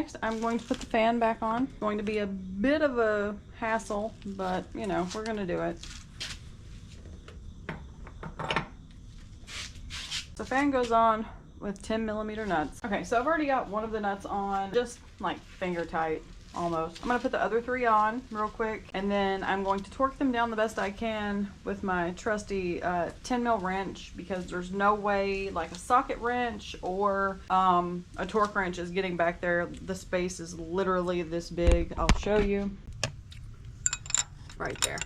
next I'm going to put the fan back on. It's going to be a bit of a hassle, but you know, we're gonna do it. The fan goes on with 10mm nuts. Okay, so I've already got one of the nuts on, just like finger tight almost. I'm gonna put the other 3 on real quick, and then I'm going to torque them down the best I can with my trusty 10mm wrench, because there's no way like a socket wrench or a torque wrench is getting back there. The space is literally this big. I'll show you right there.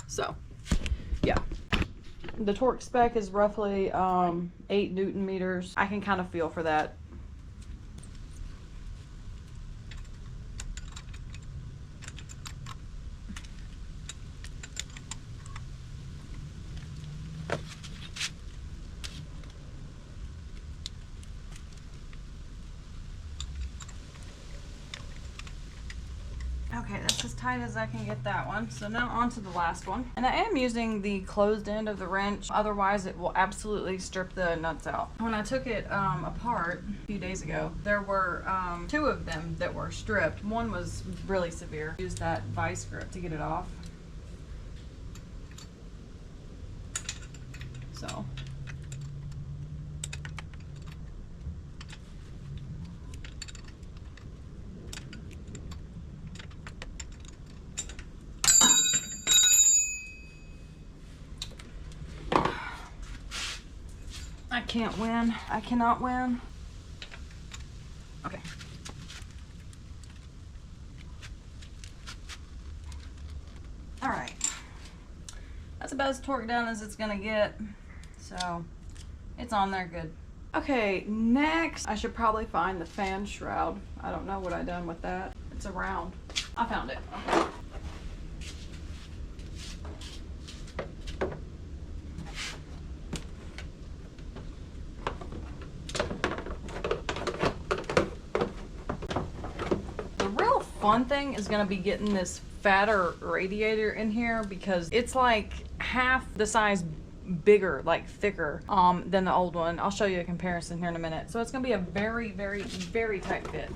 So yeah, the torque spec is roughly 8 Newton meters. I can kind of feel for that. Okay, that's as tight as I can get that one. So now on to the last one. And I am using the closed end of the wrench, otherwise it will absolutely strip the nuts out. When I took it apart a few days ago, there were 2 of them that were stripped. One was really severe. I used that vice grip to get it off. So I can't win. I cannot win. Okay. All right. That's about as torqued down as it's gonna get. So it's on there good. Okay, next I should probably find the fan shroud. I don't know what I done with that. It's around. I found it. Okay. Fun thing is going to be getting this fatter radiator in here, because it's like half the size bigger, like thicker than the old one. I'll show you a comparison here in a minute. So it's going to be a very, very, very tight fit.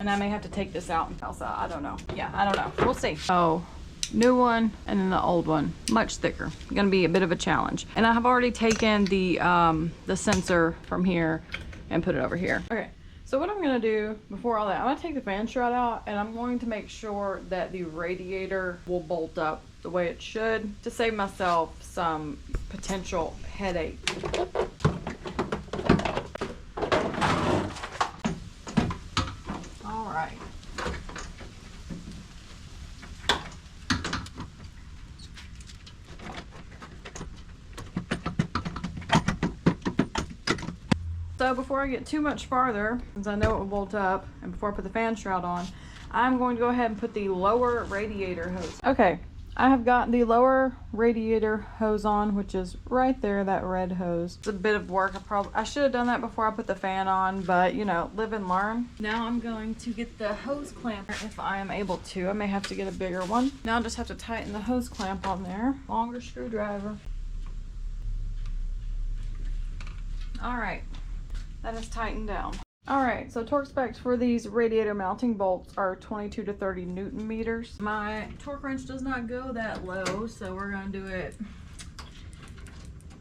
And I may have to take this out and outside. I don't know. Yeah, I don't know. We'll see. Oh, new one and then the old one, much thicker. Going to be a bit of a challenge. And I have already taken the sensor from here and put it over here. Okay. So what I'm going to do before all that, I'm going to take the fan shroud out, and I'm going to make sure that the radiator will bolt up the way it should, to save myself some potential headache. All right. So before I get too much farther, since I know it will bolt up, and before I put the fan shroud on, I'm going to go ahead and put the lower radiator hose. Okay, I have got the lower radiator hose on, which is right there, that red hose. It's a bit of work. I should have done that before I put the fan on, but you know, live and learn. Now I'm going to get the hose clamp if I am able to. I may have to get a bigger one. Now I'll just have to tighten the hose clamp on there. Longer screwdriver. All right. That is tightened down. Alright, so torque specs for these radiator mounting bolts are 22 to 30 Newton meters. My torque wrench does not go that low, so we're going to do it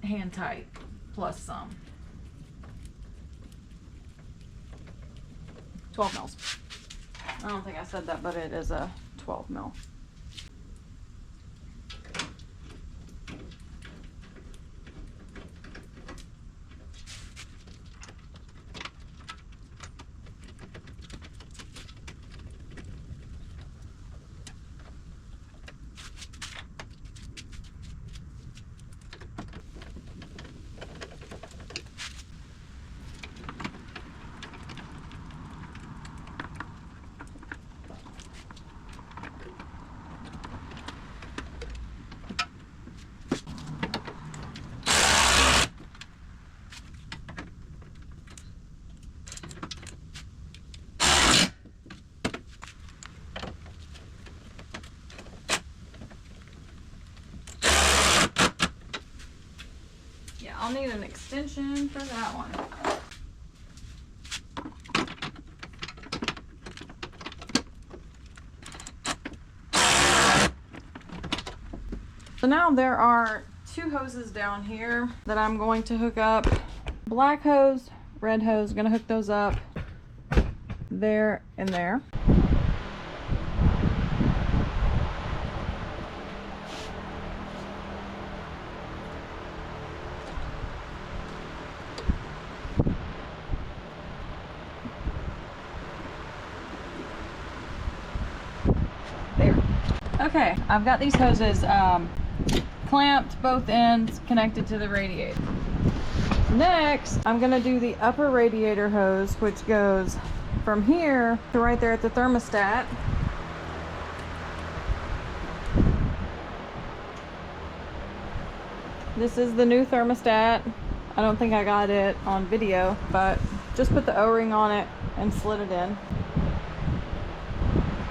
hand tight plus some. 12 mils. I don't think I said that, but it is a 12 mil. I'll need an extension for that one. So now there are 2 hoses down here that I'm going to hook up. Black hose, red hose, gonna hook those up there and there. There. Okay, I've got these hoses clamped, both ends connected to the radiator. Next, I'm gonna do the upper radiator hose, which goes from here to right there at the thermostat. This is the new thermostat. I don't think I got it on video, but just put the O-ring on it and slid it in.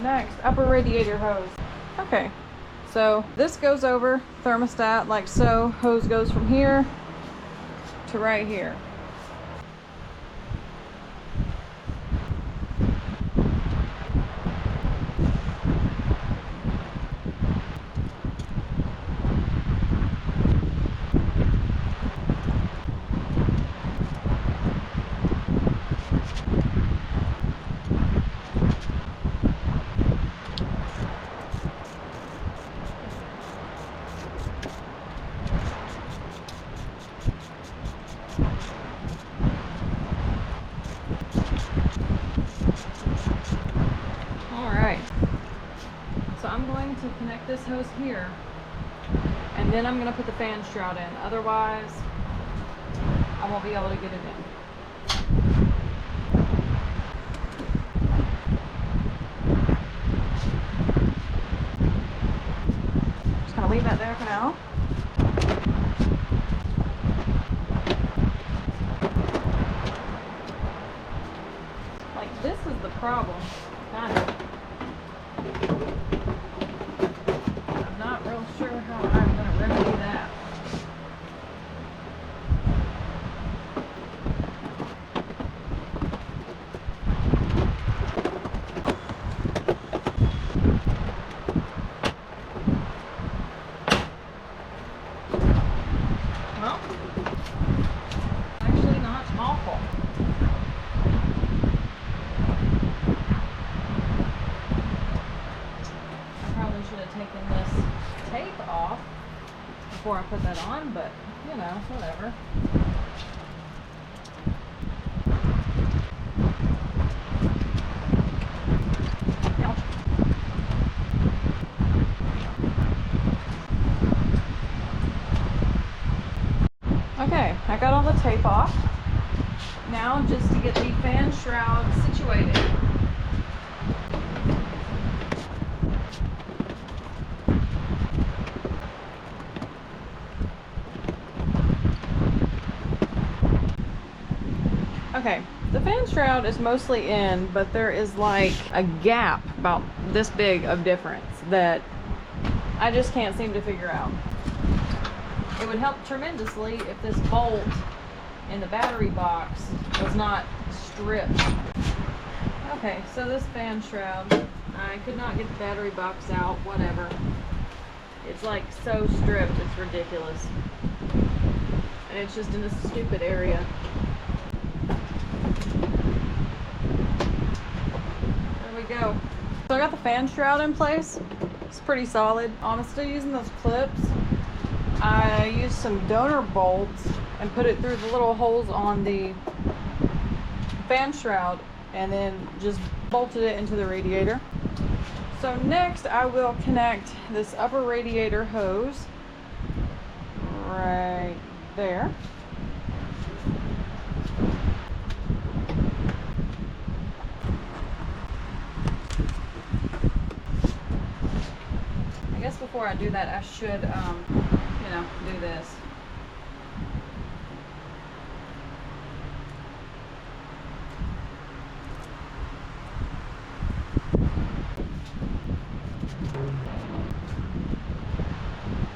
Next, upper radiator hose. Okay, so this goes over thermostat like so. Hose goes from here to right here. To connect this hose here, and then I'm going to put the fan shroud in. Otherwise, I won't be able to get it in. Just going to leave that there for now. Like, this is the problem, kind of. Sure how I'm going to remedy that. Well, actually not awful. I probably should have taken this tape off before I put that on, but you know, whatever. Okay, I got all the tape off. Now just to get the fan shroud situated. Okay, the fan shroud is mostly in, but there is like a gap about this big of difference that I just can't seem to figure out. It would help tremendously if this bolt in the battery box was not stripped. Okay, so this fan shroud, I could not get the battery box out, whatever. It's like so stripped, it's ridiculous. And it's just in this stupid area. Go. So I got the fan shroud in place. It's pretty solid. I'm still using those clips. I used some donor bolts and put it through the little holes on the fan shroud and then just bolted it into the radiator. So next I will connect this upper radiator hose right there. I guess before I do that, I should, you know, do this.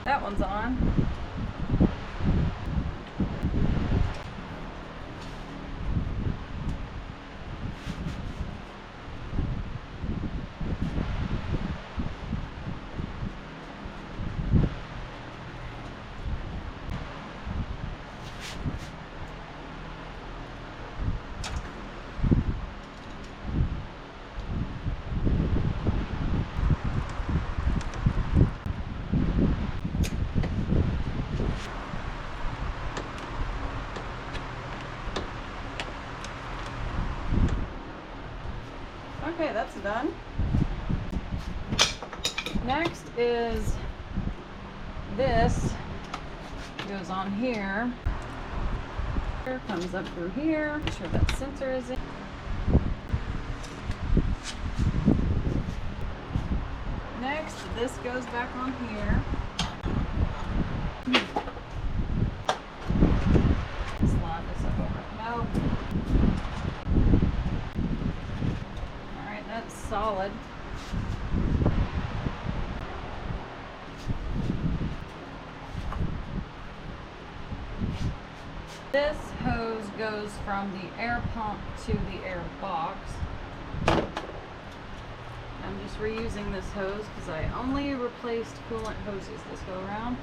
That one's on. done. Next is this goes on here. Here comes up through here. Make sure that sensor is in. Next, this goes back on here. Slide this up over. No. Alright, that's solid. This hose goes from the air pump to the air box. I'm just reusing this hose because I only replaced coolant hoses this go around.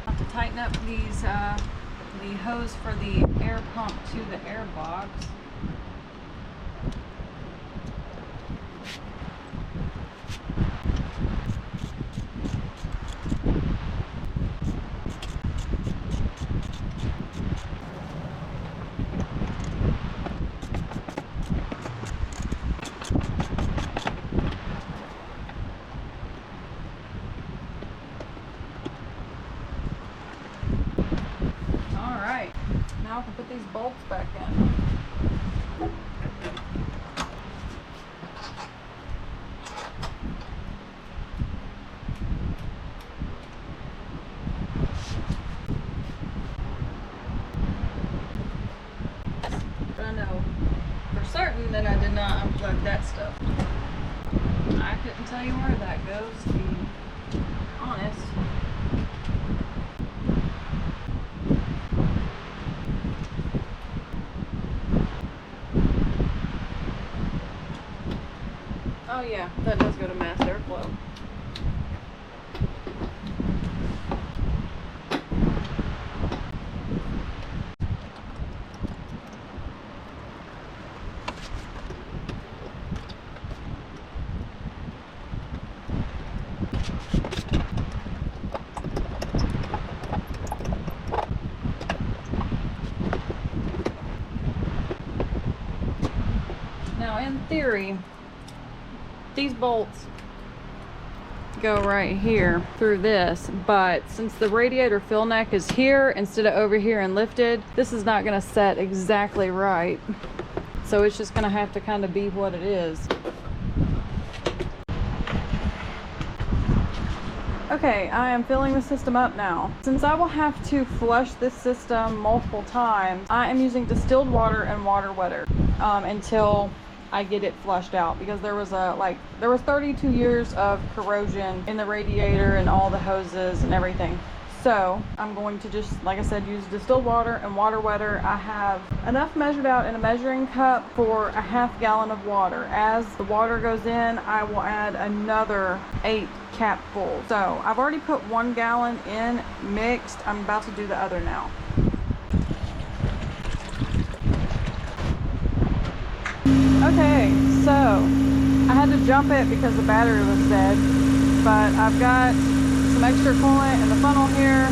I have to tighten up these the hose for the air pump to the air box. Now I can put these bolts back in. But I know for certain that I did not unplug that stuff. I couldn't tell you where that goes, to be honest. Oh yeah, that does go to mass airflow. Now in theory, these bolts go right here through this, but since the radiator fill neck is here instead of over here and lifted, this is not going to set exactly right. So it's just going to have to kind of be what it is. Okay, I am filling the system up now. Since I will have to flush this system multiple times, I am using distilled water and water wetter until I get it flushed out, because there was 32 years of corrosion in the radiator and all the hoses and everything. So I'm going to just, like I said, use distilled water and water wetter. I have enough measured out in a measuring cup for a half gallon of water. As the water goes in, I will add another 8 capfuls. So I've already put 1 gallon in mixed. I'm about to do the other now. Okay, so I had to jump it because the battery was dead, but I've got some extra coolant in the funnel here,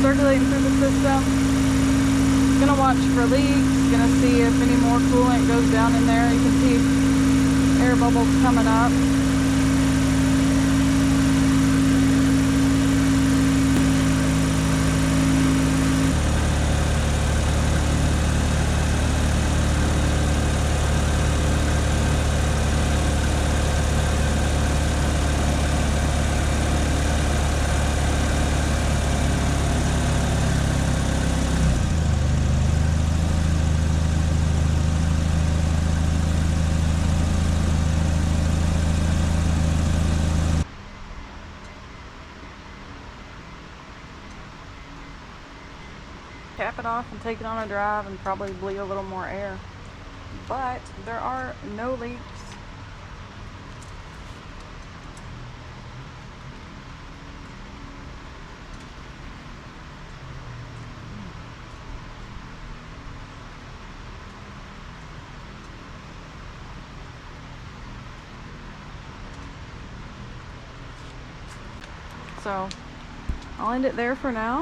circulating through the system. Gonna watch for leaks, gonna see if any more coolant goes down in there. You can see air bubbles coming up. Cap it off and take it on a drive and probably bleed a little more air. But there are no leaks. So I'll end it there for now.